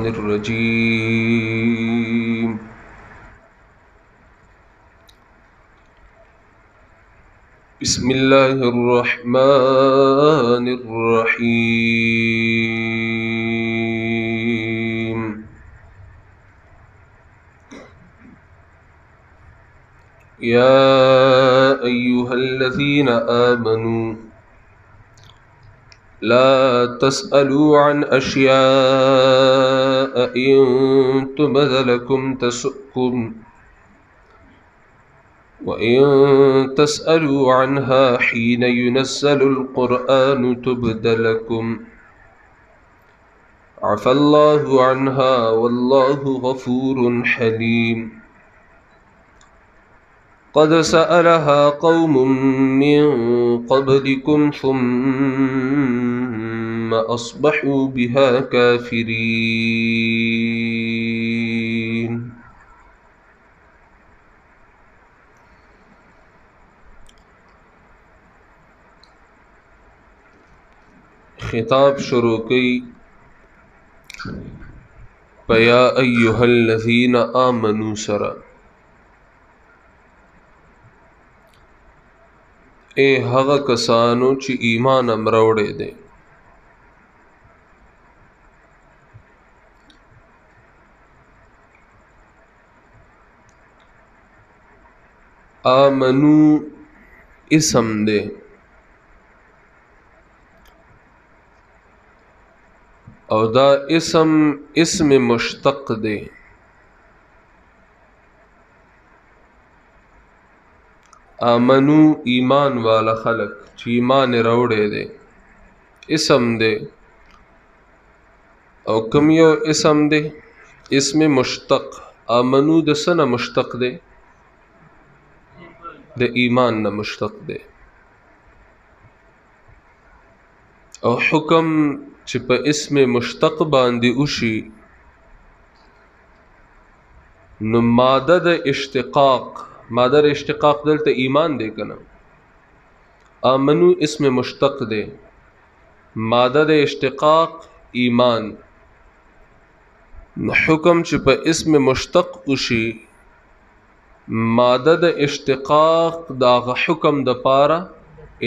الرجيم بسم الله الرحمن الرحيم يا أيها الذين آمنوا لا تسألوا عن أشياء إن تبد لكم تسؤكم وإن تسألوا عنها حين ينزل القرآن تبد لكم عفى الله عنها والله غفور حليم قد سألها قوم من قبلكم ثم أصبحوا بها كافرين خطاب شروع کی پیا ایها الذین آمنوا سرا اے هغه کسانو چې ایمان امروړې دي آمنو اسم دے او دا اسم مشتق دے آمنو ایمان والا خلق چی ایمان روڑے دے اسم دے او کمیو اسم دے اسم مشتق آمنو دسنا مشتق دے دے ایمان نا مشتق دے او حکم چې په اسم مشتق باندې وشي نو ماده د اشتقاق دلته ایمان دی کنه آمنو اسم مشتق دی ماده د اشتقاق ایمان نو حکم چې په اسم مشتق وشي ماده د اشتقاق داغه حکم د پاره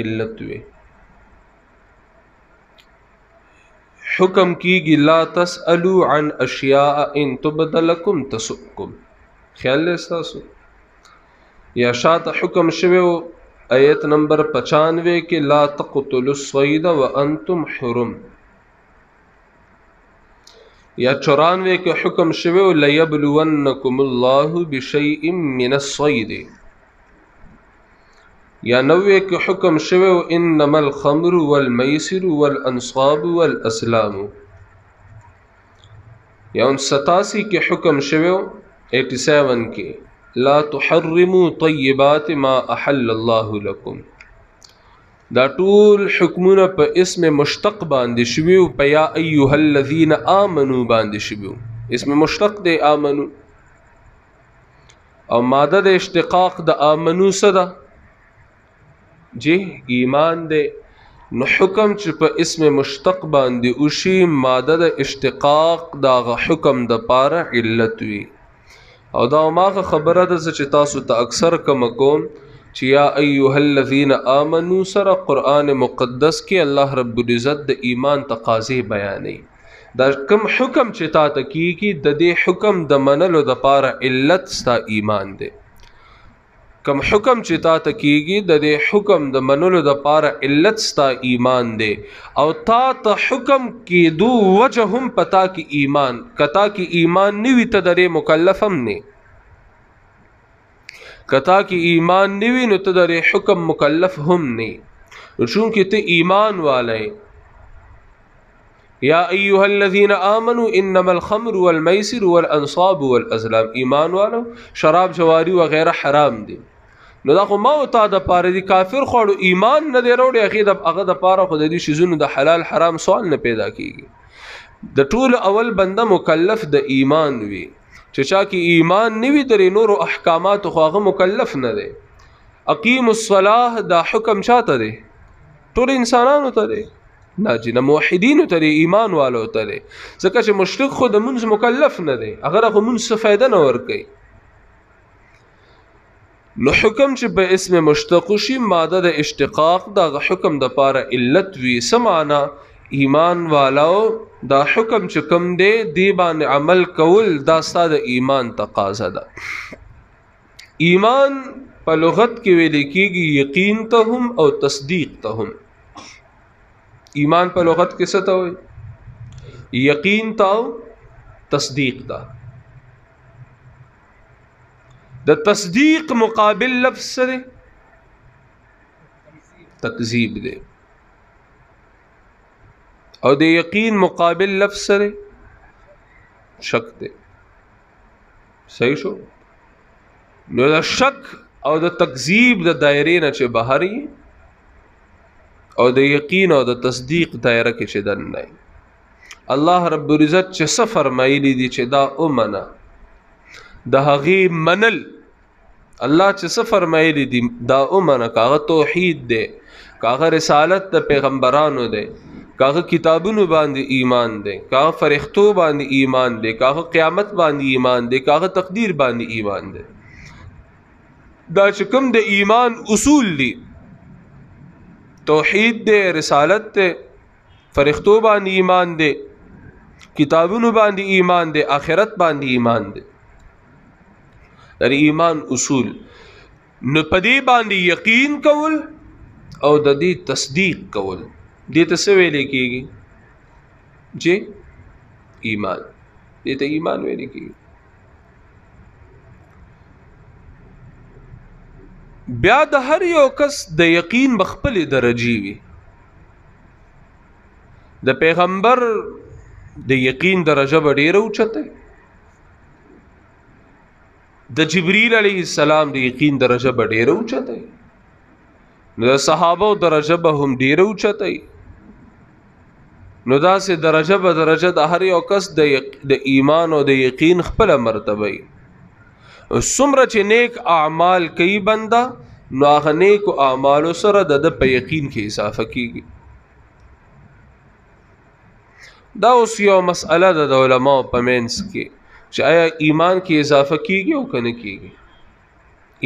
علت وي حکم کیږي لا تسألوا عن اشیاء ان تبد لكم تسؤكم خیال لساسو یا شاته حکم شوی آیت نمبر 95 کې لا تقتلوا الصيد وانتم حرم یا 94 کې حکم شوی ليبلونكم الله بشيء من الصيد یا 90 کې حکم شوی انما الخمر والميسر والانصاب والازلام یا 87 کې حکم شوی 87 کې لا تحرموا طيبات ما احل الله لكم دا ټول حکمونه په اسم مشتق باندې شوی په یا ایها الذین آمنوا باندې شوی اسم مشتق دی آمنو او ماده د اشتقاق د آمنو صدا جی ایمان دے نو حکم چې په اسم مشتق باندې اوشي ماده د اشتقاق داغه حکم د پاره علت وی او دا ماغه خبره ده چې تاسو ته اکثر کوم چې یا ایها الذین آمنوا سره قران مقدس کې الله رب العزت د ایمان تقاضی بیانې دا کوم حکم چې تا ته کیږي د دې حکم د منلو د پاره علت ستا ایمان دی کم حکم چې تا ته کیږي د دې حکم د منلو د پاره علت ستا ایمان دی او تا ته حکم کیدو وجه هم پتا کی ایمان کتا کی ایمان نیوی ته درې مکلف هم نه کتا کی ایمان نیوی نو ته درې حکم مکلف هم نه چونکه ته ایمان والے یا ایها الذین آمنوا انما الخمر والمیسر والانصاب والازلام ایمان والو شراب جواری وغیرہ حرام دي نو دا خو ما او تا د پاره دي کافر خوړو ایمان نه دی وروړي هغه د پاره خو د دې شیزونو د حلال حرام سوال نه پیدا کیږي د ټول اول بنده مکلف د ایمان وي چې چا کې ایمان نیوي درې نور احکامات خو هغه مکلف نه دی اقیم الصلاه دا حکم چاته دی ټول انسانانو ته دی نه جی نه موحدینو ته ایمان والو ته دی ځکه چې مشرک خو د منځ مکلف نه دی هغه خو منځ څه فایده نه ورکوي نو حکم چې په اسم مشتق شي ماده د اشتقاق دغه حکم د پاره علت وي سمانا ایمان والاو دا حکم چې کوم دی دی باندې عمل کول دا ستاسو ایمان تقاضا ده ایمان په لغت کې ویل کېږي یقین ته هم او تصدیق ته هم ایمان په لغت کې څه ته وایي یقین ته او تصدیق ته د تصدیق مقابل لفظ سره تکذیب دی او د یقین مقابل لفظ سره شک دی صحیح شو نو د شک او د تکذیب د دایره نه چې بهر او د یقین او د تصدیق دایره کې چې دننه الله رب العزت چې څه فرمایلی دي چې دا اومنه د هغې منل الله چې څه فرمایلی دي دا اومنه کاغه توحید دی کاغه رسالت د پیغمبرانو دی کاغه کتابونو باندې ایمان دی کاغه فرښتو باندې ایمان دی کاغه قیامت باندې ایمان دی کاغه تقدیر باندې ایمان دی دا چې کوم د ایمان اصول دي توحید دی رسالت دی فرښتو باندې ایمان دی کتابونو باندې ایمان دی آخرت باندې ایمان دی در ایمان اصول نو پدې باندې یقین کول او د دې تصدیق کول دې ته څه ویل کېږي جی ایمان دې ته ایمان ویل کېږي بیا د هر یو کس د یقین بخپل درجی وي د پیغمبر د یقین درجه ډیره اوچته د جبرئیل علیه السلام د یقین درجه ډیره اوچته نو د صحابه درجه به هم ډیره اوچته نو دا سه درجه به درجه د هر یو کس د ایمان او د یقین خپل مرتبه څومره چې نیک اعمال کوي بنده نو هغه نیک اعمال سره د په یقین کې اضافه کیږي دا اوس یو مسأله د علماء په منځ کې چې آیا ایمان کې اضافه کیږي او کنه کیږي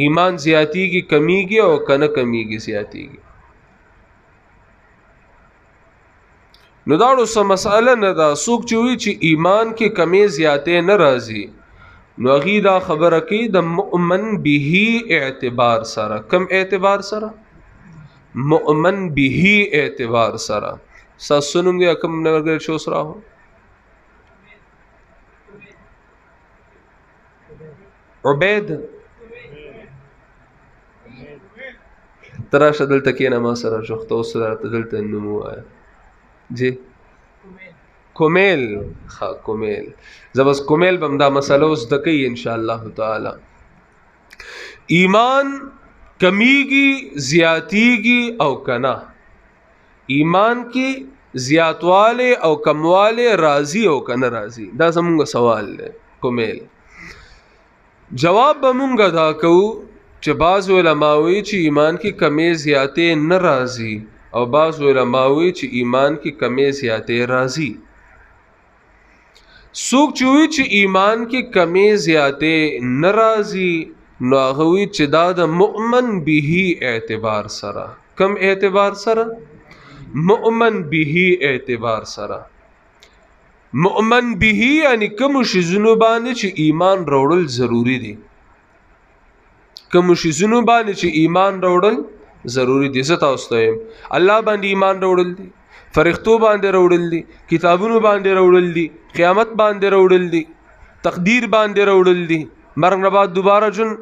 ایمان زیاتیږي کمیږي او کنه کمیږي زیاتیږي نو دا څه مسأله نه دا څوک چې وی چې ایمان کې کمی زیاتې نه راځي نو هغه دا خبره کوي د مؤمن به اعتبار سره کم اعتبار سره مؤمن به اعتبار سره ساسونم دې کم نه ورګل شو سره هو عبید ترا شدل تکینا ما سره شخته سره دلته نمو آیا جی کومیل ها کومیل زبس کومیل بم دا مسله اوس دکی ان شاء الله تعالی ایمان کمیږي زیاتیږي او کنا ایمان کې زیاتواله او کمواله راضی او کنه راضی دا زموږ سوال دی کومیل جواب به مونږه دا کوو چې بعض علماوی چې ایمان کې کمی زیاتې نه راځي او بعض علماوی چې ایمان کې کمی زیاتې راځي څوک چې وی چې ایمان کې کمی زیاتې نه راځي نو هغه وی چې دا د مؤمن به اعتبار سره کم اعتبار سره مؤمن به اعتبار سره مؤمن به یعنی کوم شیزونو باندې چې ایمان راوړل ضروری دي کوم شیزونو باندې چې ایمان راوړل ضروری دي زه تاسو ته الله باندې ایمان راوړل دي فرښتو باندې راوړل دي کتابونو باندې راوړل دي قیامت باندې راوړل دي تقدیر باندې راوړل دي مرګ نه بعد دوباره جون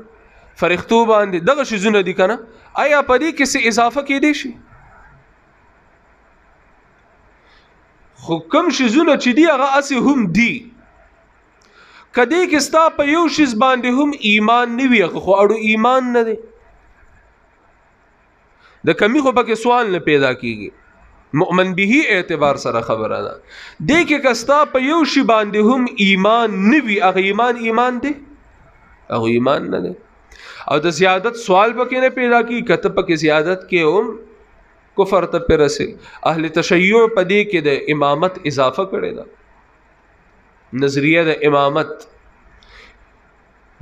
فرښتو باندې دغه شیزونه دي کنه آیا پدې کې څه اضافه کې دي شي خو کوم شیزونه چې دی هغه اسی هم دی کدی کې ستا په یو شیز باندې هم ایمان نه وي خو اړو ایمان نه دی د کمی خو پکې سوال نه پیدا کیږي مؤمن به اعتبار سره خبره ده دې کې کستا په یو شی باندې هم ایمان نه وي هغه ایمان دی هغه ایمان نه دی او د زیادت سوال پکې نه پیدا کی کته پکې زیادت کې هم کفر ته پرسه. اهل تشیع په دې کې د امامت اضافه کړي ده، نظریه د امامت.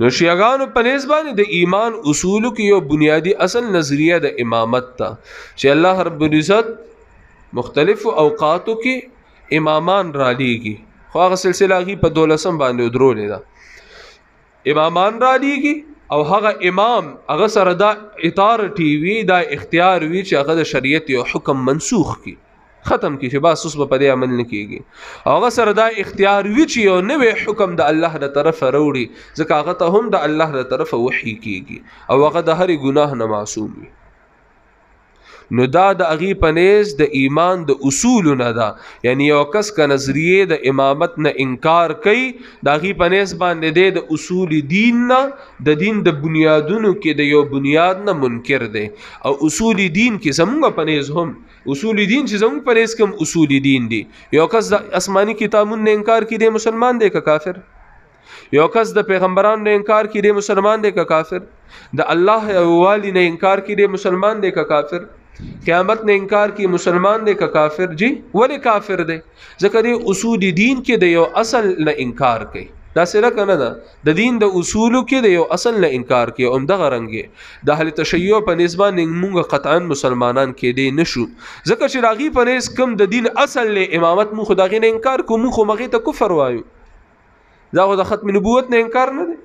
نو شیعاګانو په نسبت د ایمان اصولو کې یو بنیادی اصل نظریه د امامت ته چې الله رب العزت مختلف اوقاتو کې امامان را لیږي. خو هغه سلسله هغې په 12 باندې ودرولې ده. امامان را لیږي او هغه امام هغه سره دا اطارټي وي، دا اختیار وي چې هغه د شریعت یو حکم منسوخ کی، ختم کی، چې بس اوس په دې عمل نه کیږي. هغه سره دا اختیار وي چې یو نوې حکم د الله له طرفه راوړي، ځکه هغه ته هم د الله له طرفه وحي کیږي او هغه د هر ګناه نه معصوم وي. نو دا د هغې په نیز د ایمان د اصولو نه ده. یعنی یو کس که نظریې د امامت نه انکار کوي، د هغې په نیز باندې دی د اصول دین نه، د دین د بنیادونو کې د یو بنیاد نه منکر دی. او اصول دین کې زمونږ په نیز هم اصول دین چې زمونږ په نیز کوم اصول دین دي، یو کس د آسماني کتابونو نه انکار کوي دی مسلمان دی که کافر؟ یو کس د پیغمبرانو نه انکار کوي دی مسلمان دی که کافر؟ د الله یووالي نه انکار کوي دی مسلمان دی که کافر؟ قیامت نے انکار کی مسلمان دے کا کافر؟ جی ولی کافر دے ذکر اصول دین کے دے یو اصل نہ انکار کی. دا سره کنه دا د دین د اصولو کې د یو اصل نه انکار کی. دغه رنګ د اهل تشیع په نسبت موږ قطعا مسلمانان کې دی نشو، ځکه چې راغي په نس کم د دین اصل له امامت مو خدای نه انکار کوو، مو خو مغه ته کفر وایو. دا خو د ختم نبوت نه انکار نه دی.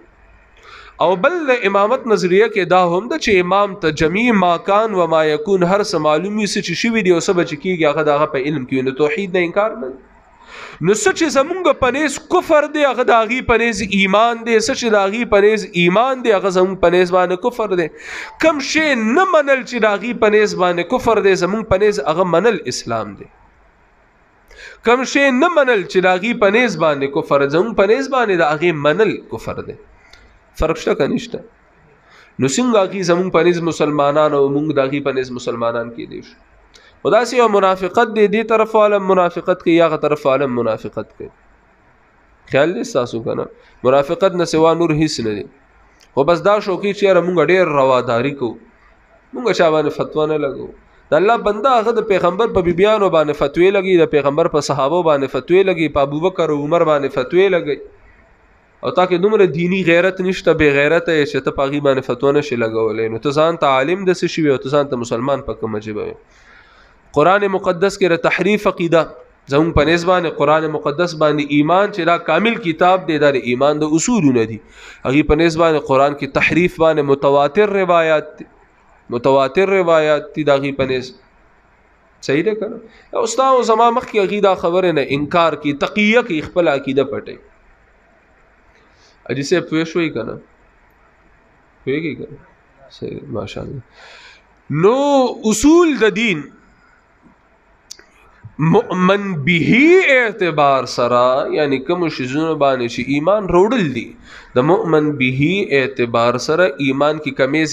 او بل امامت نظریه کې دا هم ده چې امام ته جمیع ما کان و ما یکون هر څه معلومي څه چې شوي دي او څه به چې کېږي هغه د هغه په علم کې نو توحید نه انکار نه. نو څه چې زمونږ په نیز کفر دی هغه د هغې په نیز ایمان دی، څه چې د هغې په نیز ایمان دی هغه زمونږ په نیز باندې کفر دی. کم شی نه منل چې د هغې په نیز باندې کفر دی زمونږ په نیز هغه منل اسلام دی. کم شی نه منل چې د هغې په نیز باندې کفر زمونږ په نیز باندې د هغې منل کفر دی. فرق شته که نشته؟ نو څنګه هغې زمونږ په نظ مسلمانان او موږ د هغې په نظ مسلمانان کېدی شو؟ خو داسې یو منافقت دی، دې طرف عالم منافقت کوي، هغه طرف عالم منافقت کوي. خیال دی ستاسو که نه؟ منافقت نه سوا نور هیڅ نه دی. خو بس دا شوقي چې یاره موږ ډېر رواداري کوو، موږ چا باندې فتوا نه لګو. د الله بنده هغه د پیغمبر په بیبیانو باندې فتوی لګي، د پیغمبر په صحابو باندې فتوی لګي، په ابوبکر او عمر باندې فتوی لګي. او تاکہ دومره دینی غیرت نشته، بے غیرت ہے چې ته په هغې باندې فتوا نشي لګولی، نو ته ځان ته عالم داسې شوي او ته ځان ته مسلمان په کومه ژبه وي. قرآن مقدس کې د تحریف عقیده زمونږ په نسبت باندې قرآن مقدس باندې ایمان چې دا کامل کتاب دی، دا د ایمان د اصولو نه دي. هغې په نسبت باندې قرآن کې تحریف باندې متواتر روایات دي، متواتر روایات دي د هغې په نسبت. صحیح ده که نه؟ او ستا او زما مخکې هغې دا خبرې نه انکار کوي، تقیه کوي، خپله عقیده پټوي. اجي سے پوه شوي که نه؟ پوهېږي که نه؟ صحیح، ماشاءالله. نو اصول د دین مؤمن به اعتبار سره، یعنی کوم شیزونه باندې چې ایمان روړل دي د مؤمن به اعتبار سره ایمان کی کمی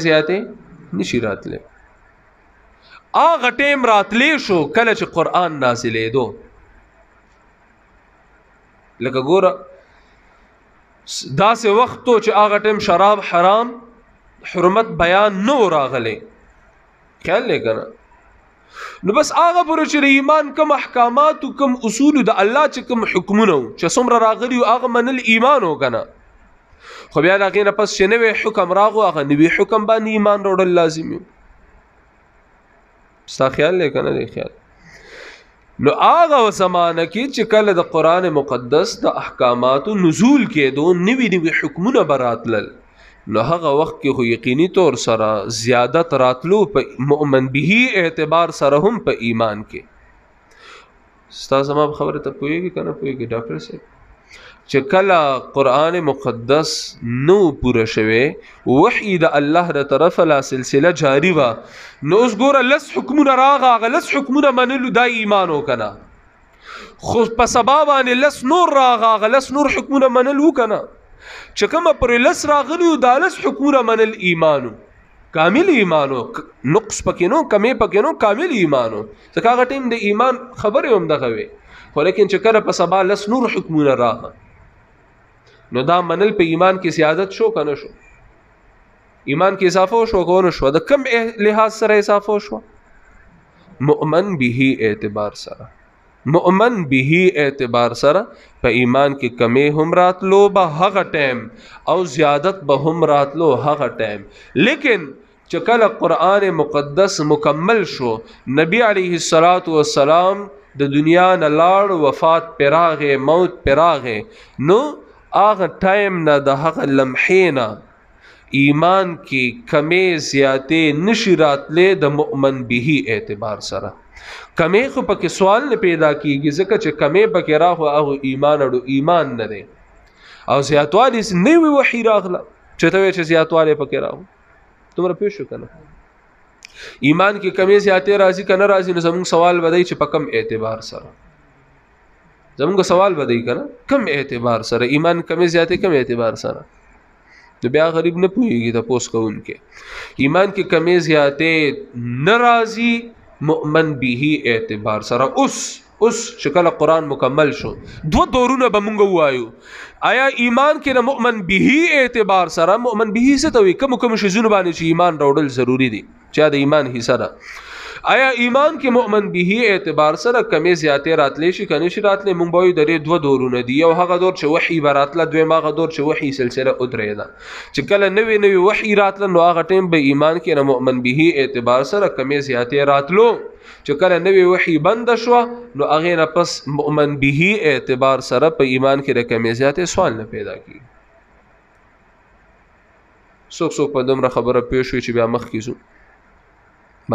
زیاتې نشي راتلی. هغه ټیم راتلی شو کله چې قرآن نازلېدو. لکه ګوره داسې وخت و چې هغه ټیم شراب حرام حرمت بیان نه و راغلی، خیال دی که نه؟ نو بس هغه پورې چې د ایمان کم احکامات و کم اصولو د الله چې کم حکمونه و چې څومره راغلي و هغه منل ایمان و که نه؟ خو بیا د هغې نه پس چې نوی حکم راغو هغه نوي حکم باندې ایمان راوړل لازم و. ستا خیال دی که نه دی خیال؟ نو هغه زمانه کې چې کله د قرآن مقدس د احکاماتو نزول کېدو، نوي نوي حکمونه به راتلل، نو هغه وخت کې خو یقیني طور سره زیادت راتلو په مؤمن به اعتبار سره هم په ایمان کې. ستا زما خبره ته پوهېږي که نه پوهېږي ډاکټر صاحب؟ چې کله قرآن مقدس نو پوره شوی، وحی د الله د طرفه لا سلسله جاری وه، نو اوس ګوره لس حکمونه راغه، هغه لس حکمونه منلو دا ایمان و که نه؟ خو په سبا باندې لس نور راغه، هغه لس نور حکمونه منل و که نه؟ چې کومه پرې لس راغلي دا لس حکمونه منل ایمانو، کامل ایمانو، نقص پکې نو، کمې پکې نو، کامل ایمانو. ځکه هغه ټیم د ایمان خبرې هم دغه وې. خو لیکن چې کله په سبا لس نور حکمونه راغه، نو دا منل په ایمان کې زیادت شو که نه شو؟ ایمان کې اضافه وشو که ونه شوه؟ د کم لحاظ سره اضافه وشوه؟ مؤمن به اعتبار سره. مؤمن به اعتبار سره په ایمان کې کمې هم راتلو به هغه ټایم او زیادت به هم راتلو هغه ټایم. لیکن چې کله قرآن مقدس مکمل شو، نبی علیه السلام د دنیا نه لاړ، وفات پې راغې، موت پې راغې، نو هغه ټایم نه د هغه لمحې نه ایمان کې کمې زیاتې نشي راتلې د مؤمن به اعتبار سره. کمې خو پکې سوال نه پیدا کیږي ځکه چې کمې پکې راغو هغه ایمان اړو ایمان نه دی، او زیاتوالی نوی وحی راغله چې ته وایې چې زیاتوالی پکې راغو. دومره پوه شو که نه؟ ایمان کې کمې زیاتې راځي که نه راځي، نو زمونږ سوال به دی چې په کم اعتبار سره. زمونږ سوال به دی که نه کم اعتبار سره، ایمان کمې زیاتې کم اعتبار سره. نو بیا غریب نه پوهېږي تپوس کوونکی. ایمان کې کمې زیاتې نه راځي مؤمن به اعتبار سره. اوس چې کله قرآن مکمل شو، دوه دورونه به مونږ ووایو. آیا ایمان کې د مؤمن به اعتبار سره، مؤمن به څه ته وایي؟ کوم شیزونو باندې چې ایمان راوړل ضروري دي چې د ایمان حصه ده. آیا ایمان کې مؤمن به اعتبار سره کمې زیاتې راتلی شي که نه شي راتلی؟ مونږ به وایو د دې دوه دورونه دي. یو هغه دور چې وحي به راتله، دویم هغه دور چې وحي سلسله ودرېده. چې کله نوې وحي راتله نو هغه ټایم به ایمان کې د مؤمن به اعتبار سره کمې زیاتې راتلو. چې کله نوې وحي بنده شوه نو هغې نه پس مؤمن به اعتبار سره په ایمان کې د کمې زیاتې سوال نه پیدا کېږي. څوک په دومره خبره پوه شوي چې بیا مخکې ځو؟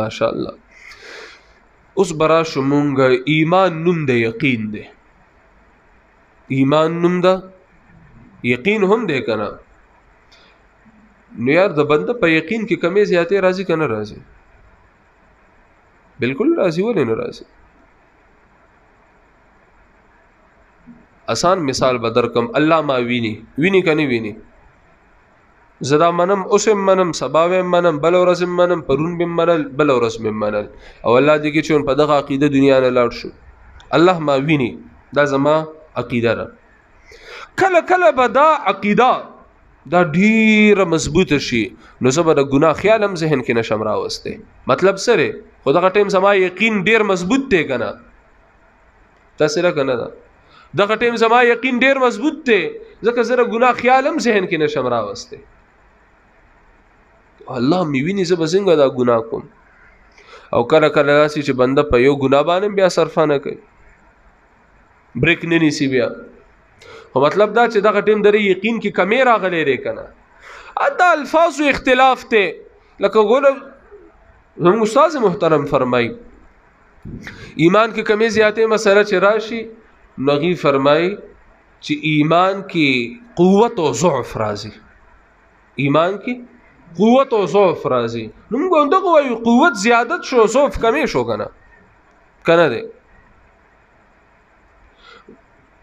ماشاءالله. اوس برا شو مونږ ایمان نوم د یقین دی. ایمان نوم د یقین هم دی که نه؟ نو یار د بنده په یقین کې کمې زیاتې راځي که نه راځي؟ بالکل راځي. ولې نه راځي؟ آسان مثال به درکم. الله ما ویني که نه ویني؟ زه دا منم، اوس هم منم، سبا هم منم، بله ورځ هم منم، پرون به منل، بله ورځ به منل، او الله دې کې چې په دغه عقیده دنیا نه لاړ شو. الله ما ویني دا زما عقیده ده. کله به دا عقیده دا ډیره مضبوطه شي نو زه به د ګناه خیال هم ذهن کې نشم راوستی. مطلب سره خو دغه ټایم زما یقین ډیر مضبوط دی که نه؟ تاسې را که نه ده؟ دغه ټایم زما یقین ډیر مضبوط دی ځکه زه د ګناه خیال هم ذهن کې نشم راوستی. الله مې ویني زه به څنګه دا ګناه کوم؟ او کله داسې چې بنده په یو ګناه باندې بیا صرفه نه کوي، بریک نه نیسي بیا. خو مطلب دا چې دغه ټیم د یقین کې کمې راغلی دی که نه؟ دا الفاظو اختلاف دی. لکه ګوره زموږ استاد محترم فرمایي ایمان کې کمې زیاتې مسله چې راشي نو هغې فرمایي چې ایمان کې قوت او ضعف راځي. ایمان کې قوت او ضعف راځي. نو موږ همدغه وایو قوت زیادت شو، ضعف کمې شو که نه دی؟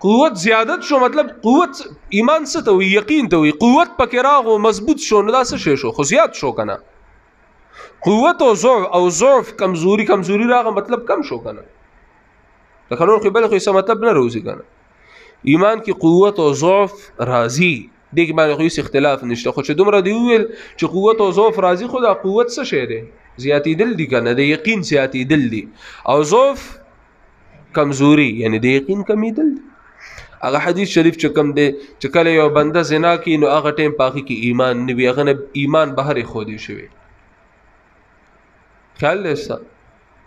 قوت زیادت شو مطلب قوت ایمان څه ته وایي؟ یقین ته وایي. قوت پکې راغو، مضبوط شو، نو دا څه شی شو؟ خو زیات شو که نه؟ قوت او ضعف کمزوري راغه مطلب کم شو که نه؟ لکه نور خو بل خو څه مطلب نه راوځي که نه؟ ایمان کې قوت او ضعف راځي، دې کې باندې خو هېڅ اختلاف نشته. خو چې دومره دی وویل چې قوت او ضعف راځي، خو دا قوت څه شی دی؟ زیاتېدل دي که نه؟ د یقین زیاتېدل دي، او ضعف کمزوري یعنی د یقین کمیدل دي. هغه حدیث شریف چې کوم دی چې کله یو بنده زنا کوي نو هغه ټایم په هغې کې ایمان نه وي، هغه نه ایمان بهر ښودی شوی. خیال دی ستا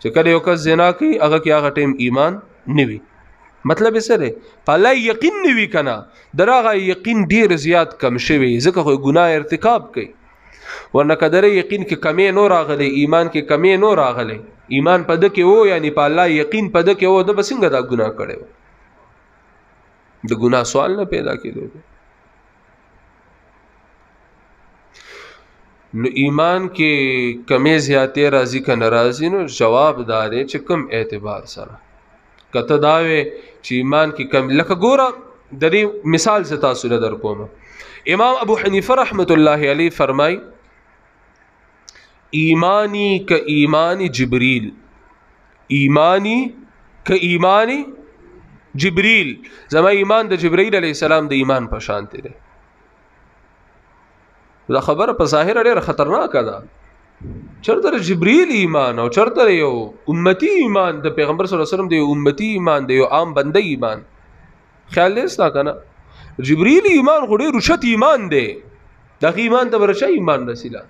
چې کله یو کس زنا کوي هغه کې هغه ټایم ایمان نه وي. مطلب یې څه دی؟ په الله یقین نه وي که نه؟ د هغه یقین ډېر زیات کم شوی ځکه خو ګناه ارتکاب کوي. ورنه که د یقین کې کمې نو راغلی، ایمان کې کمې نو راغلی، ایمان په ده کې و یعنی په الله یقین په ده کې و، ده به څنګه دا ګناه کړی و؟ د ګناه سوال نه پیدا کېدو. نو ایمان کې کمې زیاتې راځي که نه راځي؟ نو جواب دا دی چې کوم اعتبار سره. که ته دا وې چې ایمان کې کم، لکه ګوره د دې مثال زه تاسو له در کوم. امام ابو حنیفه رحمت الله علیه فرمای ایمانی که ایمان جبریل، ایمانی که ایمان جبریل، زما ایمان د جبرائیل علیه السلام د ایمان په شانته دی. دا خبره په ظاهر ډېره خطرناکه ده. چرته جبريل ایمان او چرته یو امتی ایمان د پیغمبر صلی الله علیه وسلم د امتی ایمان د یو عام بنده ایمان خیال لستا کنه. جبريل ایمان خو ډېر رشت ایمان دی. دغه ایمان ته ورچا ایمان رسیلا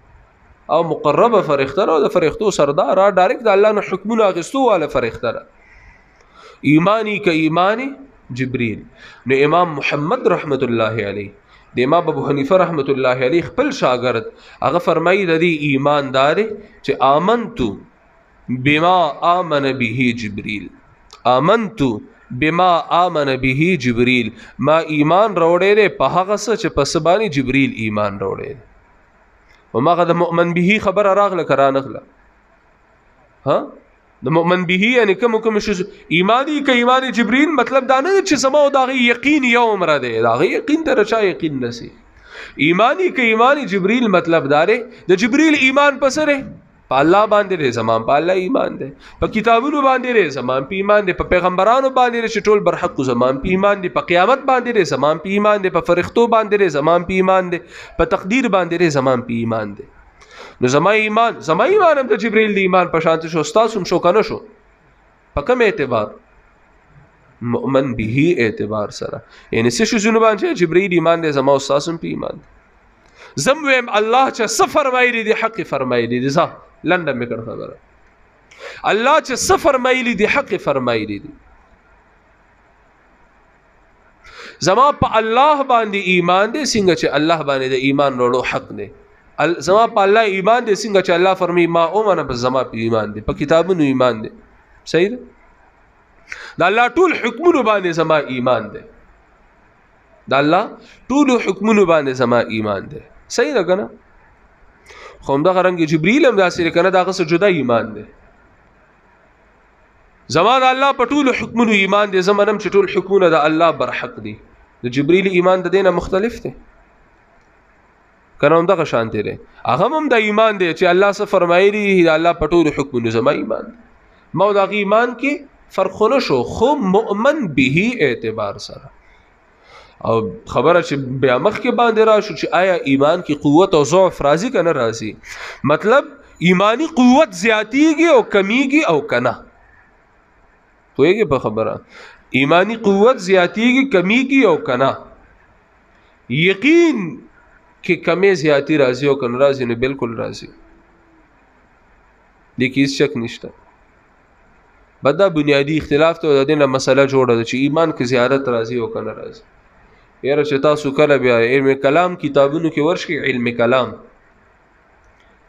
او مقربه فرښتہ او د فرښتو سردار ډایرکټ د الله نو حکمونه اغستو والا فرښتہ ایمانی که ایمان جبريل. نو امام محمد رحمت الله علیه د امام ابو حنیفه رحمت الله علیه خپل شاګرد هغه فرمایي د دې ایماندار چې آمنتو بما آمن به جبريل، آمنتو بما آمن به جبريل، ما ایمان راوړی په هغه څه چې په سبانی جبريل ایمان راوړی. او ماغه د مؤمن به خبر راغله کرانغله ها د مؤمن به یعنی کوم شو ایمانی که ایمان جبريل مطلب دا نه چې سما او دغه یقین یو عمره دی دغه یقین ته رچا یقین نسی. ایمانی که ایمان جبريل مطلب داره د جبريل ایمان پسره په الله باندې لري زمان په الله ایمان دی، په کتابونو باندې لري زمان په ایمان دی، په پیغمبرانو باندې لري ټول برحق زمان په ایمان دی، په قیامت باندې لري زمان په ایمان دی، په فرښتو باندې لري زمان په ایمان دی، په تقدیر باندې لري زمان په ایمان دی. نو زما ایمان هم د جبريل د ایمان په شان شو تاسو هم شو کنه شو په کوم اعتبار مؤمن به اعتبار سره یعنی څه شو زونه باندې جبريل ایمان دې زما استاد هم په ایمان زم ویم الله چې څه فرمایلی دی حق فرمایلی دی ځه لنډه مې کړ خبره الله چې څه فرمایلی دی حق فرمایلی دی زما په الله باندې ایمان دی څنګه چې الله باندې د ایمان وروړو حق دی زما په الله ایمان دی څنګه چې الله فرمایي ما اومنه په زما په ایمان دی په کتابونو ایمان دی صحیح ده د الله ټول حکمونو باندې زما ایمان دی د الله ټول حکمونو باندې زما ایمان دی صحیح ده کنه خو همدغه رنګ جبريل هم داسې کنه دغه څه جدا ایمان دی زما د الله په ټول حکمونو ایمان دی زما هم چې ټول حکمونه د الله برحق دي د جبريل ایمان د دینه مختلف دی کنه هم دغه شان دی هغه هم د ایمان دی چې الله څه فرمایلی د الله په ټول حکمونو زما ایمان ما د ایمان کې فرق نه شو خو مؤمن به اعتبار سره او خبره چې بیا مخ کې باندې را شو چې آیا ایمان کې قوت او ضعف راځي کنه راځي مطلب ایمانی قوت زیاتیږي او کمیږي او کنه پوهیږي په خبره ایمانی قوت زیاتیږي کمیږي او کنه یقین کې کمی زیاتی راځي او کنه راځي نو بالکل راځي د کیس شک نشته بدا بنیادی اختلاف ته د دینه مسله جوړه ده چې ایمان کې زیارت راځي او کنه راځي یاره چې تاسو کله بیا علم کلام کتابونو کې ورشي علم کلام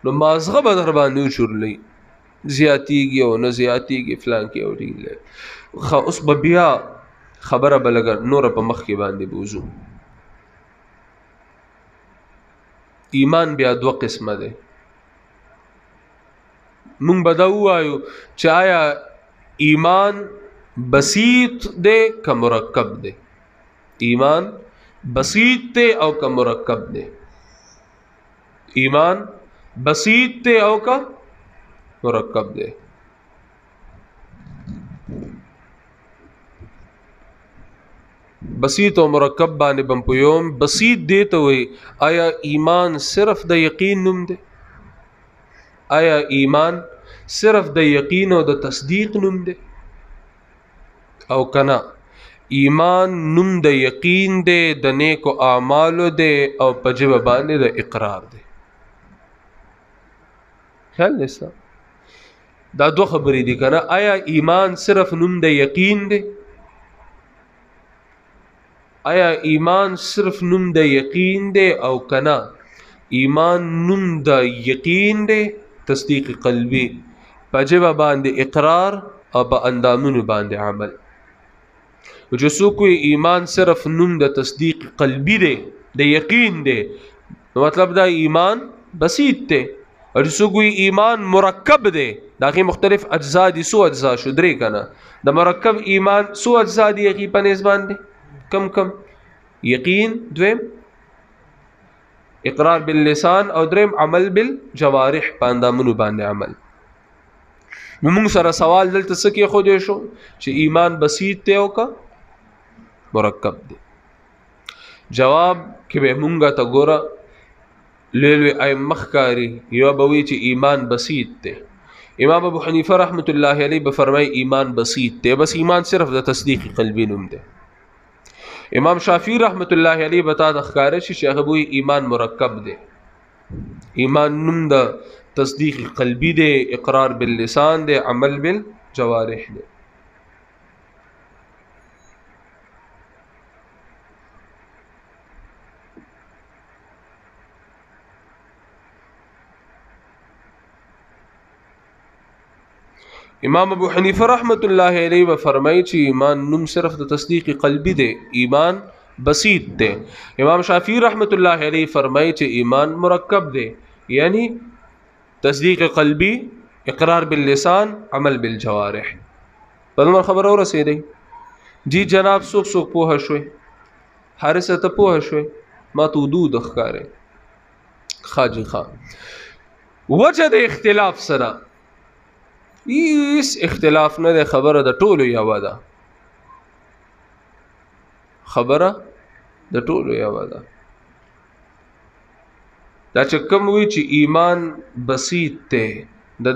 نو مازغه به در باندې چورلې زیاتیږي او نه زیاتیږي فلان کې او دی خو اوس به بیا خبره بلګر نور په مخ کې باندې بوزو ایمان بیا دو قسمه ده مونږ به دا وایو چې آیا ایمان بسیط ده که مرکب ده ایمان بسیط ده او که مرکب ده ایمان بسیط ده او که مرکب ده بسیط او مرکب باندې بم پویوم بسیط دی ته وي آیا ایمان صرف د یقین نوم دی آیا ایمان صرف د یقین او د تصدیق نوم دی او کنا ایمان نوم د یقین دی د نیکو اعمالو دی او په جبه باندې د اقرار دی خیال نستا دا دو خبرې دي کنه آیا ایمان صرف نوم د یقین دی آیا ایمان صرف نوم د یقین دی او کنا ایمان نوم د یقین دی تصدیق قلبی په جبه باندې اقرار او په اندامونو باندې عمل چې څوک ایمان صرف نوم د تصدیق قلبی دی د یقین دی نو مطلب دا ایمان بسیط دی او چې څوک ایمان مرکب دی داغه مختلف اجزا دي سو اجزا شو درې کنه د مرکب ایمان سو اجزا دي یقین په نسبت دی کم یقین دویم اقرار باللسان او دریم عمل بالجوارح پاندامونو باندې عمل نو موږ سره سوال دلته څه کې خو دې شو چې ایمان بسیط دی او کا مرکب دی جواب کې به مونږه ته ګوره لوی ائمه ښکاري یو به وی چې ایمان بسیط دی. امام ابو حنیفه رحمت الله علیه به فرمای ایمان بسیط دی، بس ایمان صرف د تصدیق قلبی نوم دی. امام شافعی رحمت الله علیه بتا د ښکارا چې هغه وی ایمان مرکب دی. ایمان نوم د تصدیق قلبی دی، اقرار باللسان دی، عمل بالجوارح دی. امام ابو حنیفه رحمت الله علیه و فرمایي چې ایمان نوم صرف د تصدیق قلبی دی، ایمان بسیط دی. امام شافعی رحمت الله علیه فرمایي چې ایمان مرکب دی، یعنی تصدیق قلبی، اقرار باللسان، عمل بالجوارح. په نور خبر اور رسیدي جی جناب څوک څوک پوه شوي، حارثه ته پوه شوي، ما ته حدود ښکارې خاجي خان وجه د اختلاف سره هیڅ اختلاف نه ده، خبره د ټولو یو ده، خبره د ټولو یو ده. دا چې کوم وی چې ایمان بسیط ته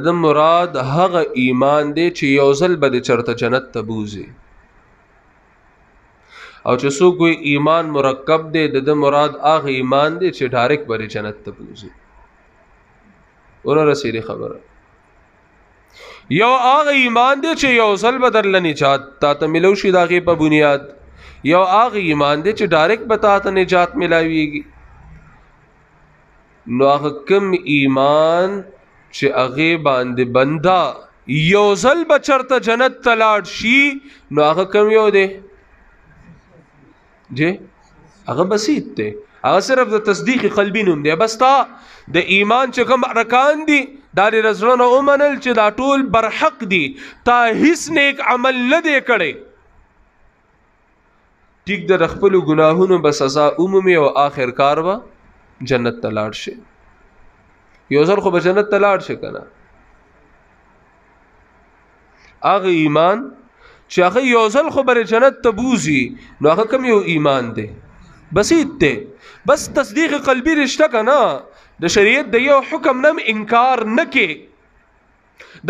د مراد هغه ایمان دی چې یو ځل به چرته جنت ته بوزي، او چې څوک وی ایمان مرکب دی د مراد هغه ایمان دی چې ډایرکټ به جنت ته بوزي. ورته رسېږي خبره. یو هغه ایمان دی چې یو ځل به درله نجات تا ته ملو شي د هغې په بنیاد، یو هغه ایمان دی چې ډایرکټ به تا ته نجات ملاویږي. نو هغه کوم ایمان چې هغې باندې بنده یو ځل به چرته جنت ته لاړ شي، نو هغه کوم یو دی جی هغه بسیط دی، هغه صرف د تصدیق قلبی نوم دی. بس تا د ایمان چې کوم ارکان دي دا د زړه نه ومنل چې دا ټول برحق دي، تا هیڅ نیک عمل نه دی کړی، ټیک د خپلو ګناهونو به سزا عمومي او آخر کار به جنت ته لاړ شي. یو ځل خو به جنت ته لاړ شي که نه. هغه ایمان چې هغه یو ځل خو به جنت ته بوزي، نو هغه کوم یو ایمان دی؟ بسیط دی، بس تصدیق قلبی رشته که نه، د شریعت د یو حکم نم انکار نه کې.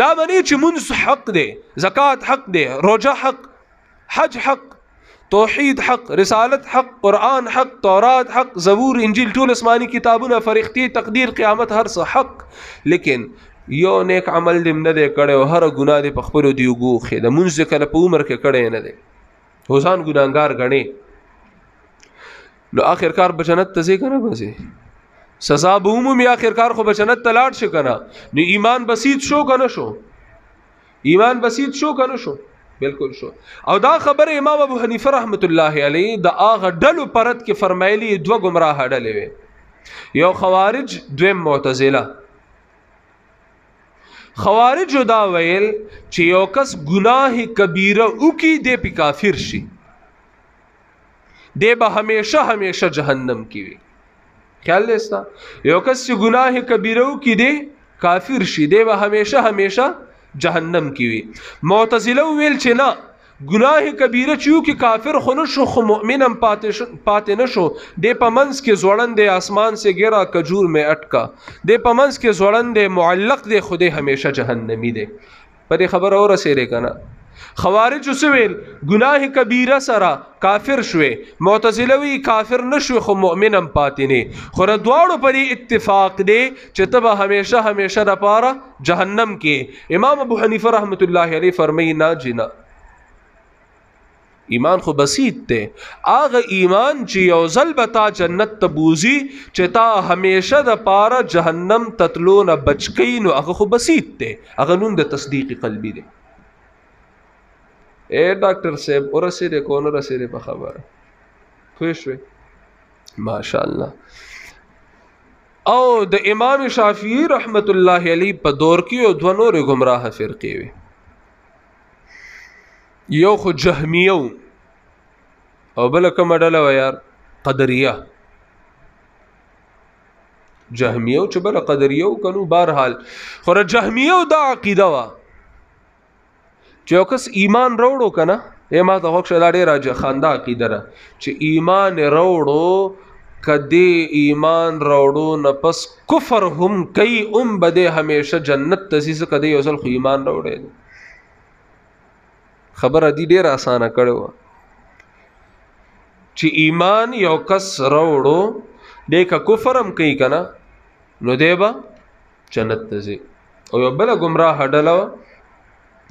دا معنی چې منځ حق دی، زکات حق دی، روزه حق، حج حق، توحید حق، رسالت حق، قرآن حق، تورات حق، زبور، انجیل، ټول آسمانی کتابونه، فرښتې، تقدیر، قیامت، هر څه حق. لیکن یو نیک عمل دې نه دی کړی او هر ګناه دې په خپلو دی وګوښې، د مونځ دې کله په عمر کې کړی نه دی، ځان ګناهګار ګڼې، نو آخر کار به جنت ته ځې که نه به ځې؟ سزا به عمومي، آخر کار خو به جنت ته لاړ شي که نه. نو ایمان بسیط شو که نه شو؟ ایمان بسیط شو که نه شو؟ بالکل شو. او دا خبره امام ابو حنیفه رحمت الله علیه د هغه ډلو پرد کې فرمایلی دوه ګمراه ډلې وې، یو خوارج، دویم معتزله. خوارجو دا ویل چې یو کس ګناه کبیره وکړي دی پې کافر شي، دی به همیشه همیشه جهنم کې وي. خیال لیستا یو کس چې گناہ کبیره کی دے کافر شي، دی به همیشه همیشه جهنم کی وي. معتزله ویل چې نه، گناہ کبیره چې یو کې کافر خو نه شو، خو مؤمن هم پاتې نه شو، دی په منځ کې ځوړند دی، آسمان سے گرا کجور میں اٹکا، دی په منځ کې ځوړند دی، معلق دی، خو دی همیشه جهنمی دی. په دې خبره ورسېږې که نه؟ خوارج وسویل گناہ کبیره سره کافر شوی، معتزله وی کافر نشوی خو مؤمن هم پاتې نه. خو د دواړو پرې اتفاق دی چې ته به همیشه همیشه دپاره جهنم کې. امام ابو حنیفه رحمت الله علیه فرمایي نه جنا، ایمان خو بسیط دی، هغه ایمان چې یو ځل به تا جنت ته بوزي، چې تا همیشه دپاره جهنم تتلو نه بچ کوي، نو هغه خو بسیط دی، هغه نوم د تصدیق قلبی دی. اے ډاکټر صاحب ورسېدې کو نه رسېدې په خبره پوه شوې؟ ماشاءالله. او د امام شافعي رحمت الله علیه په دور کې یو دوه نورې ګمراه فرقې وې، یو خو جهمیه او بله کومه ډله وه یار؟ قدریه. جهمیه چې بله قدریه کنو، بهرحال خو د جهمیه دا عقیده وه چې یو کس ایمان راوړو که نه، ما ته غوږ شه دا ډېره خنده عقیده ده چې ایمان راوړو کدی ایمان راوړو نه پس کفر هم کوي بده همیشه جنت تسیس کدی یو ځل خو ایمان راوړي خبره دی ډیره اسانه کړو چې ایمان یو کس راوړو دیکه کفر هم کوي کنه نو دیبا جنت تزي او یو بل گمراه ډله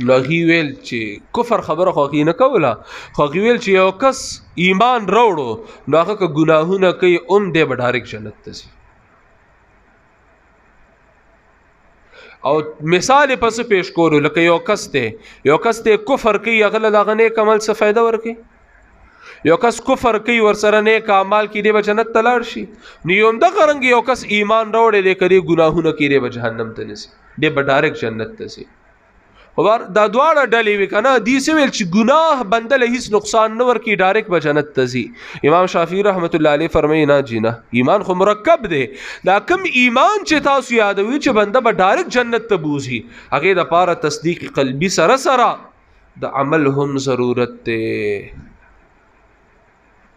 نو هغې ویل چې کفر خبره خو هغې نه کوله خو هغې ویل چې یو کس ایمان راوړو نو هغه که ګناهونه کوي دی به ډایرکټ جنت ته ځي او مثال یې پس پیش کولو لکه یو کس دی کفر کوي هغه له دغه نیک عمل څه فایده ورکوي یو کس کفر کوي ورسره نیک اعمال کې دی به جنت ته لاړ شي نو یو همدغه رنګ یو کس ایمان راوړی دی که دی ګناهونه کوي دی به جهنم ته نه ځي دی به ډایرکټ جنت ته ځي دا دواړه ډلې وي کنه دې څه ویل چې ګناه بنده له هیڅ نقصان نه ورکي ډایرکټ به جنت ته ځي امام شافعي رحمت الله علیه فرمایي نه جی نه ایمان خو مرکب دی دا کوم ایمان چې تاسو یادوي چې بنده به ډایرکټ جنت ته بوځي هغې دپاره تصدیق قلبي سره د عمل هم ضرورت دی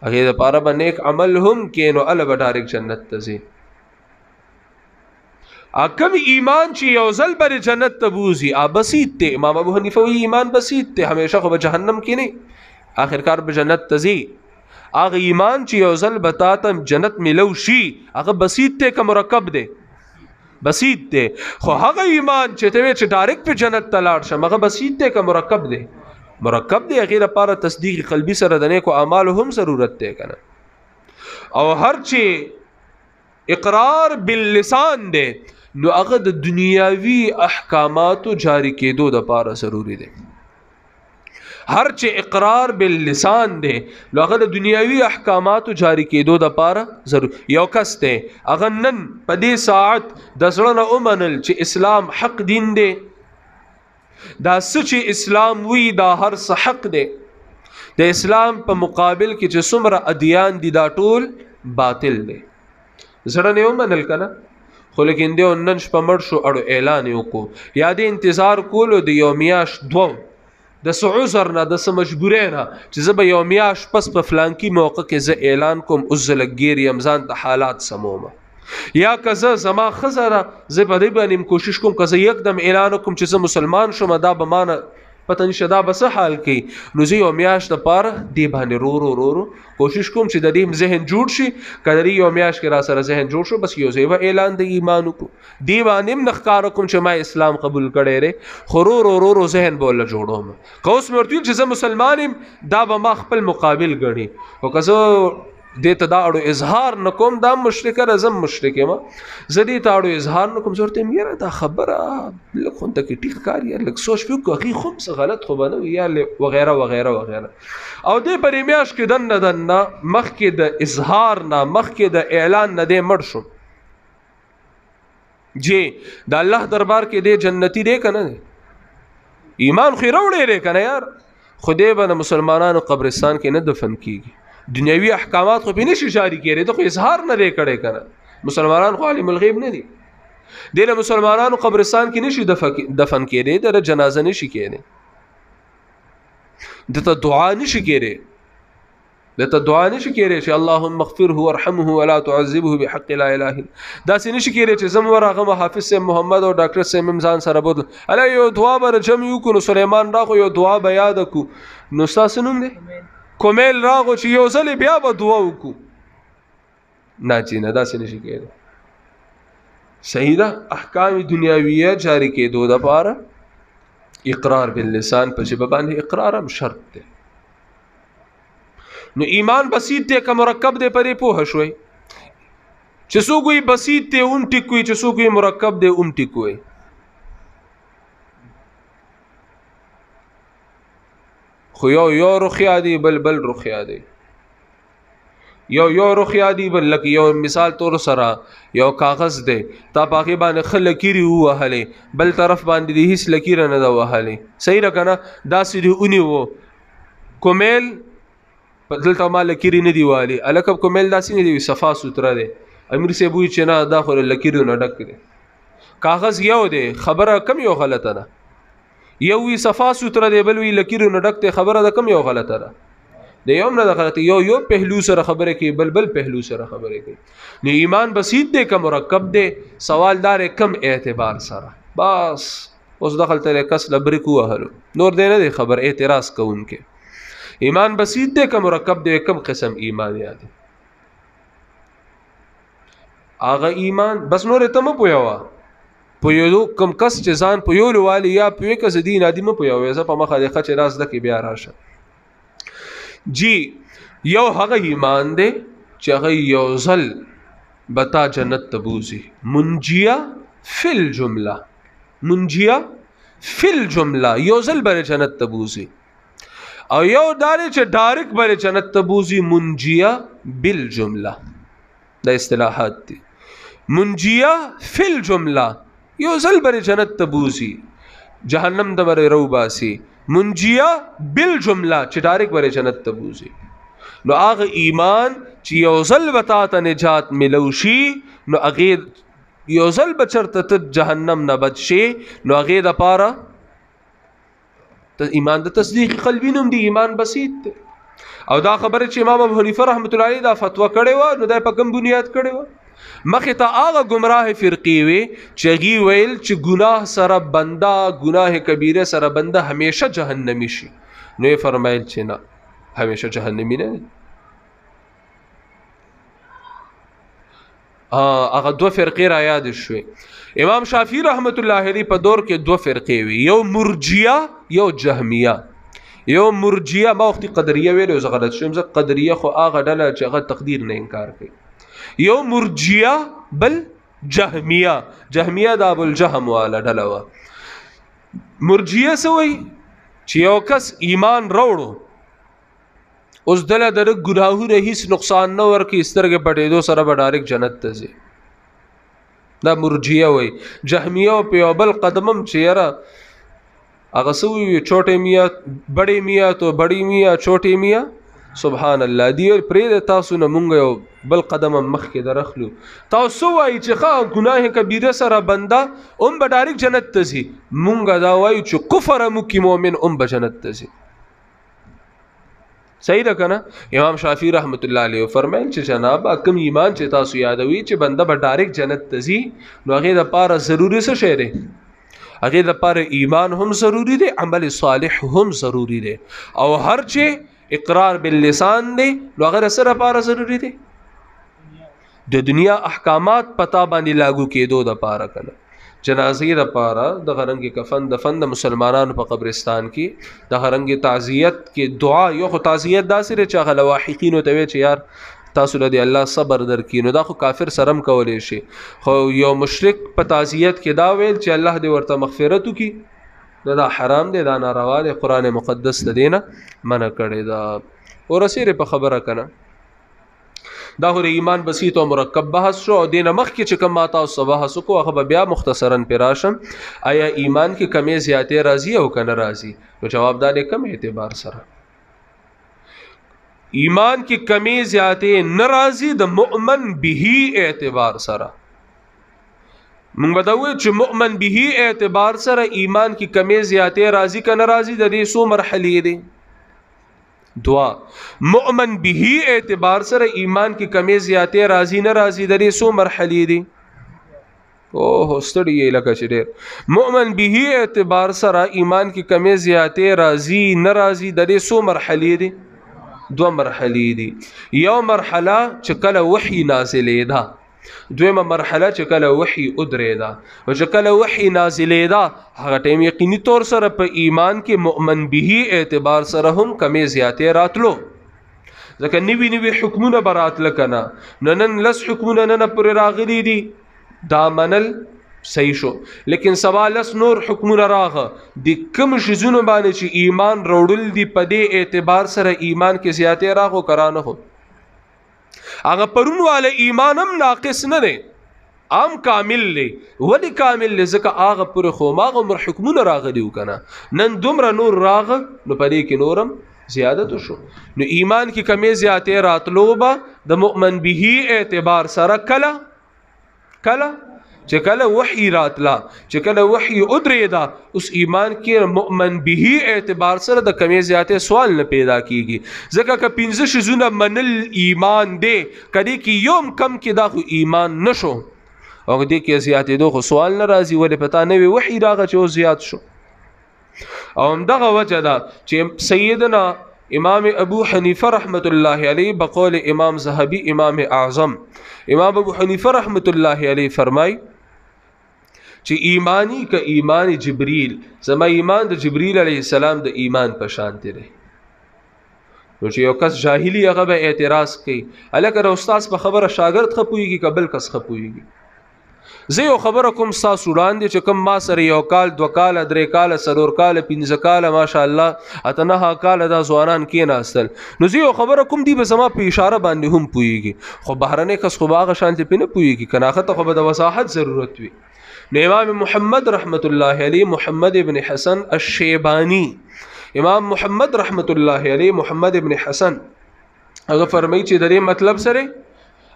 هغې دپاره به نیک عمل هم کې نو هله به ډایرکټ جنت ته ځي کم ایمان چې یو ځل بر جنت ته بوځي بسیط دی امام ابو حنیفه وایي ایمان بسیط دی همیشه خو به جهنم کې نه آخرکار به جنت ته ځي هغه ایمان چې یو ځل به تا ته جنت میلو شي هغه بسیط دی که مرکب دی بسیط دی خو هغه ایمان چې ته وایې چې ډایرکټ په جنت ته لاړ شم هغه بسیط دی که مرکب دی مرکب دی هغې لپاره تصدیق قلبي سره د نیکو اعمالو هم ضرورت دی که نه او هر چې اقرار باللسان دی نو هغه د دنیاوي احکاماتو جاری کېدو دپاره ضروري دی هر چې اقرار باللسان دی نو هغه د دنیاوي احکاماتو جاری کېدو دپاره ضروري یو کس دی هغه نن په دې ساعت د زړه نه ومنل چې اسلام حق دین دی دا څه چې اسلام وی دا هر څه حق دی د اسلام په مقابل کې چې څومره ادیان دي دا ټول باطل دی زړه نه ومنل که نه خو لیکن دی نن شپه مړ شو اړو اعلان یې وکړو یا د انتظار کولو د یو میاشت دوه د څه عذر نه د څه مجبورۍ نه چې زه به یو میاشت پس په فلانکي موقع کې زه اعلان کوم اوس زه لږ ګیر یم ځان ته حالات سمومه یا که زه زما ښځه ده زه په دې باندې کوشش کوم که زه یکدم اعلان وکړم چې زه مسلمان شوم دا به مانه پته نشته دا به څه حال کوي نو زه یو میاشت دپاره دې باندې رو کوشش کوم چې د دې ذهن جوړ شي که د دې یو میاشت کې را سره ذهن جوړ شو بس یو ځای به اعلان د ایمان وکړو دې باندې هم نه ښکاره کوم چې ما اسلام قبول کړی دی خو رو ذهن به ورله جوړوم که اوس مې ورته ویل چې زه مسلمان یم دا به ما خپل مقابل ګڼي خو که زه دې ته دا اړو اظهار نه کوم دا مشرکه رزم مشرک یم زه دې ته اړو اظهار نه کوم زه ورته یم یاره دا خبره لږ خو ته کې ټیک کار یا لږ سوچ فکر کوو هغې خو هم څه غلط خو به نه وي یا وغیره او دې په دې میاشت کې دننه مخکې د اظهار نه مخکې د اعلان نه دی مړ شو جی د الله دربار کې دی جنتی دی که نه دی ایمان خو یې راوړی دی که نه یار خو دی به د مسلمانانو قبرستان کې نه دفن کېږي دنیاوي احکامات خو پې نشي جاري کېدی ته خو اظهار نه دی کړی که نه مسلمانان خو عالم الغیب نه دي دی له مسلمانانو قبرستان کې نشي دفن کېدی د جنازه نشي کېدی دته دعا نشي کېدی چې اللهم اغفره وارحمه ولا تعذبه بحق لا اله الا داسې نشي کېدی چې زم ورغه حافظ صاحب محمد او ډاکټر صاحب ځان سره بوتل الا یو دعا به جمع وکړو سليمان راغو یو دعا به یاد کړو نو ستاسو نوم دی کومیل راغو چې یو ځل بیا به دعا وکړو نه چې نه داسې نشي کېدی صحیح ده احکام دنیاویه جاری کېدو دپاره اقرار باللسان په ژبه باندې اقرار هم شرط دی نو ایمان بسیط دی که مرکب دی پرې پوه شوئ چې څوک وایي بسیط دی هم ټیک وي چې څوک وایي مرکب دی هم ټیک وي خو یو رخیا دی بل رخیا دی یو رخیا دی بل لکه یو مثال طور سره یو کاغذ دی تا په هغې باندې ښه لکیرې ووهلې بل طرف باندې د هیڅ لکیره نه ده وهلې صحیح ده که نه داسې دې ونیو کومیل دلته ما لکیرې نه دي وهلې هلکه کومیل داسې نه دی صفا سوتره دی امیر صاحب وایي چې نه دا خو له لکیرو نه ډک دی کاغذ یو دی خبره کم یو غلطه ده یو وی صفا سوتره دی بل وی لکیرو نه ډک دی خبره ده کم یو غلطه ده د یو نه غلط یو پهلو سره خبره کوي بل پهلو سره خبره کوي. نو ایمان بسیط دی که مرکب دی؟ سوال دار کم اعتبار سره. بس اوس دخل ته کس لبریک وهلو نور دی نه دی خبر اعتراض کوونکې. ایمان بسیط دی که مرکب دی؟ کم قسم ایمان یاد هغه ایمان بس نور ته مه پوهوه پوهېدو کم کس چې ځان پوهولو والي یا پوهې که زه دین عادي مه پوهوې زه په مخه دی ښه چې را زده کړې بیا راشه. جی یو هغه ایمان دی چې هغه یو ځل بتا جنت ته بوځي منجیه فی الجمله منجیه فی الجمله یو ځل بره جنت ته بوځي او یو داري چې ډایرک بره جنت ته بوځي منجیه بالجمله. دا اصطلاحات دي. منجیه فی الجمله یو ځل بره جنت ته بوځي جهنم د بره رو باسي. منجیه بالجمله چې ډایرک بره جنت ته بوځي. نو هغه ایمان چې یو ځل وتا ته نجات ملو شي نو هغه یو ځل بچرته ته جهنم نه بچ شي نو هغه د پاره ته ایمان د تصدیق قلبی نوم دی ایمان بسیط دی. او دا خبره چې امام ابو حنیفه رحمت الله علیه دا فتوا کړې و نو دا په کوم بنیاد کړې و؟ مخې ته هغه گمراه فرقې وي چې هغوی ویل چې ګناه سره بنده ګناه کبیره سره بنده همیشه جهنمی شي. نو یې فرمایل چې نه همیشه جهنمی نه دی. هغه دوه فرقې را یاد شوې. امام شافعي رحمت الله علیه په دور کې دوه فرقې وي یو مرجیه یو جهمیه. یو مرجیه ما وختي قدریه ویلو زه غلط شوم زه قدریه خو هغه ډله چې هغه تقدیر نه انکار کوي. یو مرجیه بل جهمیه. جهمیه د ابوالجهم والا ډله وه. مرجیه څه وایي چې یو کس ایمان راوړو اوس دله د ګناهونه هیڅ نقصان نه ورکوي سترګې پټېدو سره به ډایرک جنت ته ځي. دا مرجیه وایي. جهمیه په یو بل قدمم چې یاره هغه څه وایي چوټې میاں بڑی میاں تو بڑی میاں چوټې میاں سبحان الله دی پرې تاسو نه مونږ یو بل قدم مخکې درخلو تاسو وایي چې ښه ګناه کبیره سره بنده هم به ډایرک جنت ته ځي مونږ دا وایو چې کفر مکي مؤمن هم به جنت ته ځي. صحیح ده که نه؟ امام شافعي رحمت الله علیه فرمایل چې جناب کوم ایمان چې تاسو یادوي چې بنده به ډایرک جنت ته ځي نو هغې دپاره ضروري څه شی دی؟ هغې دپاره ایمان هم ضروري دی عمل صالح هم ضروري دی او هر چې اقرار باللسان دی نو هغه د څه لپاره ضروري دی؟ د دنیا احکامات پتا باندې لاګو کېدو دپاره که نه جنازې دپاره دغه رنګې کفن دفن د مسلمانانو په قبرستان کې دغه رنګې تعزیت کې دعا یو خو تعزیت داسې دی چې هغه لواحقینو ته وی چې یار تاسو له دې الله صبر درکړي نو دا خو کافر سره هم کولی شي خو یو مشرک په تعزیت کې دا ویل چې الله دې ورته مغفرت وکړي دا حرام دی دا ناروا دی قرآن مقدس د دې نه منع کړی دا. ورسېرې په خبره که نه دا خو د ایمان بسیط او مرکب بحث شو او دې نه مخکې چې کوم ما تاسو بحث وکړو هغه به بیا مختصرا پرې راشم. آیا ایمان کې کمې زیاتې راځي او که نه راځي؟ نو جواب دا دی کم اعتبار سره ایمان کې کمې زیاتې نه راځي د مؤمن به اعتبار سره. مونږ به دا وایو چې مؤمن به اعتبار سره ایمان کې کمې زیاتې راځي که نه راځي د دې څو مرحلې دي؟ دعا مؤمن به اعتبار سره ایمان کې کمې زیاتې راځي نه راځي د دې څو مرحلې دي؟ اوه ستړي یې لکه چې ډېر مؤمن به اعتبار سره ایمان کې کمې زیاتې راځي نه راځي د دې څو مرحلې دي؟ دوه مرحلې دي. یو مرحله چې کله وحی نازلېده دویمه مرحله چې کله وحی ادرېده او چې کله وحی نازلېده هغه ټایم یقیني طور سره په ایمان کې مؤمن به اعتبار سره هم کمې زیاتې راتلو ځکه نوي نوي حکمونه به راتله که نه نن لس حکمونه نن پورې راغلي دي دا منل صحیح شو لیکن سبا لس نور حکمونه راغه د کوم شیزونو باندې چې ایمان راوړل دي په دې اعتبار سره ایمان کې زیاتې راغو کرانه خو هغه پرون والا ایمان هم ناقص نه دی عام کامل دی. ولې کامل دی؟ ځکه هغه پورې خو هماغه عمر حکمونه راغلي وو که نه نن دومره نور راغه نو په دې کې نور هم زیادت شو. نو ایمان کې کمې زیاتې راتلو به د مؤمن به اعتبار سره کله چې کله وحی راتلا چې کله وحی ادریدا اوس ایمان کې مؤمن به اعتبار سره د کمی زیاتې سوال نه پیدا کیږي ځکه که 15 شزونه منل ایمان دی کدی کې یوم کم کې دا خو ایمان نشو او دې کې زیاتې دوه سوال نه راځي ولې پتا نه وی وحی راغی چې زیات شو او همدغه وجه دا چې سیدنا امام ابو حنیفه رحمت الله علیه بقول امام ذهبی امام اعظم امام ابو حنیفه رحمت الله علیه فرمای چې ایمانی که ایمان جبریل زما ایمان د جبریل علیه السلام د ایمان په شان دی نو چې یو کس جاهلی هغه به اعتراض کوي الکه استاد په خبره شاګرد خپويږي قبل کس خپويږي زه یو خبره کوم تاسو وړاندې چې کوم ما سره یو کال 2 کال 3 کال 4 کال 5 کال ماشاءالله اتنه کال دا ځوانان کې ناستل نو زه یو خبره کوم دی به زما په اشاره باندې هم پويږي خو بهرنه کس خو باغ شانتي پنه پويږي کناخه ته خو به د وضاحت ضرورت وي نو امام محمد رحمت الله علیه محمد ابن حسن الشیبانی امام محمد رحمت الله علیه محمد ابن حسن هغه فرمایي چې د دې مطلب سره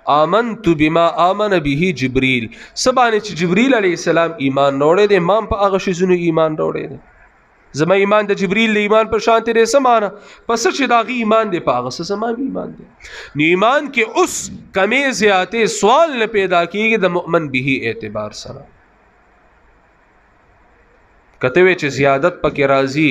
آمنت بما آمن به جبريل سبانه چې جبريل عليه السلام ایمان وروړي دي امام په هغه شیزونو ایمان وروړي دي زما ایمان د جبريل له ایمان پر شانته لري سمانه پس چې داغي ایمان دی په هغه سم ایمان دی نو ایمان کې اوس کمی زیاتې سوال نه پیدا کیږي د مؤمن به اعتبار سره کته وی چې زیادت پکې راځي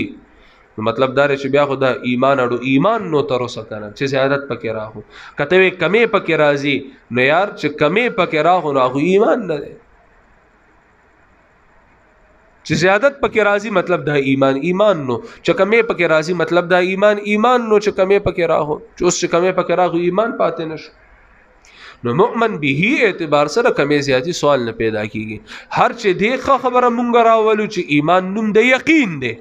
مطلب دا چې بیا خو د ایمان اړو ایمان نو تر اوسه کنه چې زیادت پکې راغو کته وی کمی پکې راځي نو یار چې کمی پکې راغو نو هغه ایمان نه دی چې زیادت پکې راځي مطلب دا ایمان نو چې کمی پکې راځي مطلب دا ایمان نو چې کمی پکې راغو چې اوس چې کمی پکې راغو ایمان پاتې نشو نو مؤمن به اعتبار سره کمی زیاتی سوال نه پیدا کیږي هر چې دی خبره مونږ راولو چې ایمان نوم د یقین دی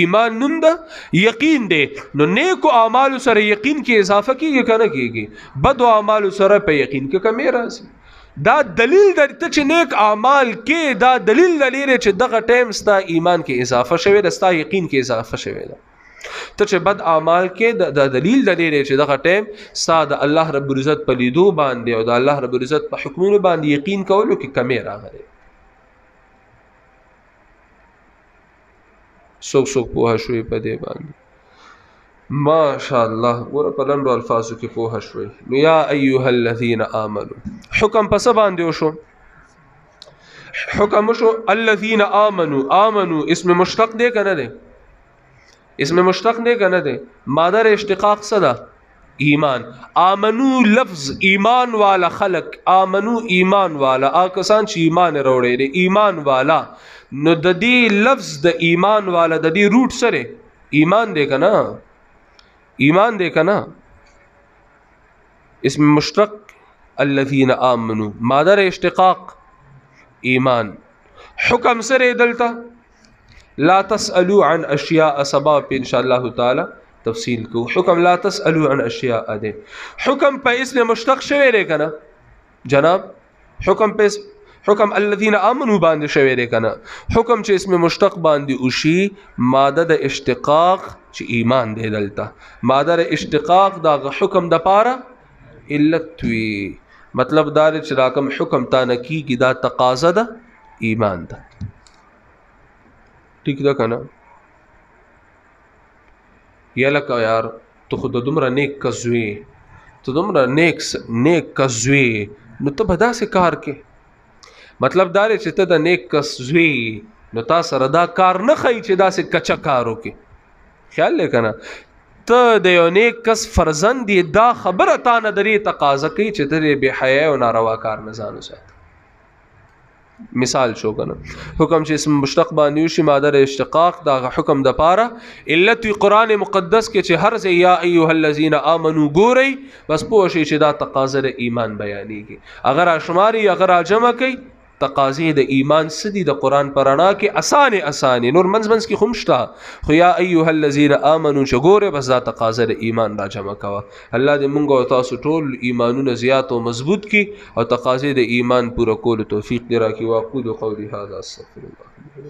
ایمان نوم د یقین دی نو نیکو اعمال سره یقین کې اضافه کیږي کنه کیږي بد اعمال سره په یقین کې کمی راځي دا دلیل د چې نیک اعمال کې دا دلیل لري چې دغه ټیم ستا ایمان کې اضافه شوی د ستا یقین کې اضافه شوی ده ته چې بد اعمال کې د دلیل لري چې دغه ټیم ستا د الله رب العزت په لیدو باندې او د الله رب العزت په حکمونو باندې یقین کولو کې کمی راغلی سوک پوها شوی په دې باندې ماشاءالله ګوره په لنډو الفاظو کې پوها شوی نو یا ایها الذین آمنوا حکم پس باندې وشو حکم وشو الذین آمنوا اسم مشتق دی کنه دی اسم مشتق دی کنه دی مادر اشتقاق صدا ایمان آمنو لفظ ایمان والا خلق آمنو ایمان والا آکسان چې ایمان وروړي دی ایمان والا نو د دې لفظ د ایمان والا د دې روټ سره ایمان دی کنه اسم مشتق الذين آمنوا مادر اشتقاق ایمان حکم سره دلتا لا تسألوا عن اشیاء سبب ان شاء الله تعالی تفصیل کو حکم لا تسألوا عن اشیاء ده حکم په اسم مشتق شوی دی کنه جناب حکم الذين آمنوا باندې شوی دی کنه حکم چې اسم مشتق باندې اوشي ماده د اشتقاق چې ایمان دی دلته ماده د اشتقاق دا حکم د پاره علت وی مطلب دا چې راکم حکم تا نه کیږي دا تقاضا ده ایمان ده ٹھیک ده کنه یلکه یار تو خود دومره نیک کزوی تو دومره نیک کزوی نو ته بدا سے کار کې مطلب دا چې ته د نیک کزوی نو تا سره دا کار نه خی چې دا سے کچا کارو کې خیال لکنه ته د یو نیک کس فرزند دی دا خبره تا نه درې تقاضا کوي چې ته بے حیا او ناروا کار نه ځانو سات مثال شو کنه حکم چې اسم مشتق باندې شي ماده اشتقاق دا حکم د پاره علت قرآن مقدس کې چې هر ځای یا ایها الذین آمنوا ګوري بس پوه شي چې دا تقاضا ایمان بیانېږي اگر اشماري اگر جمع کوي تقاضی د ایمان سدی د قرآن پرانا کې اسانه نور منځ کې خمشتا خو یا ایها الذین آمنوا شګوره بس دا تقاضی د ایمان را جمع کوا الله دې مونږ او تاسو ټول ایمانونه زیات او مضبوط کی او تقاضی د ایمان پوره کول توفیق دې راکړي واقول قولی هذا استغفر الله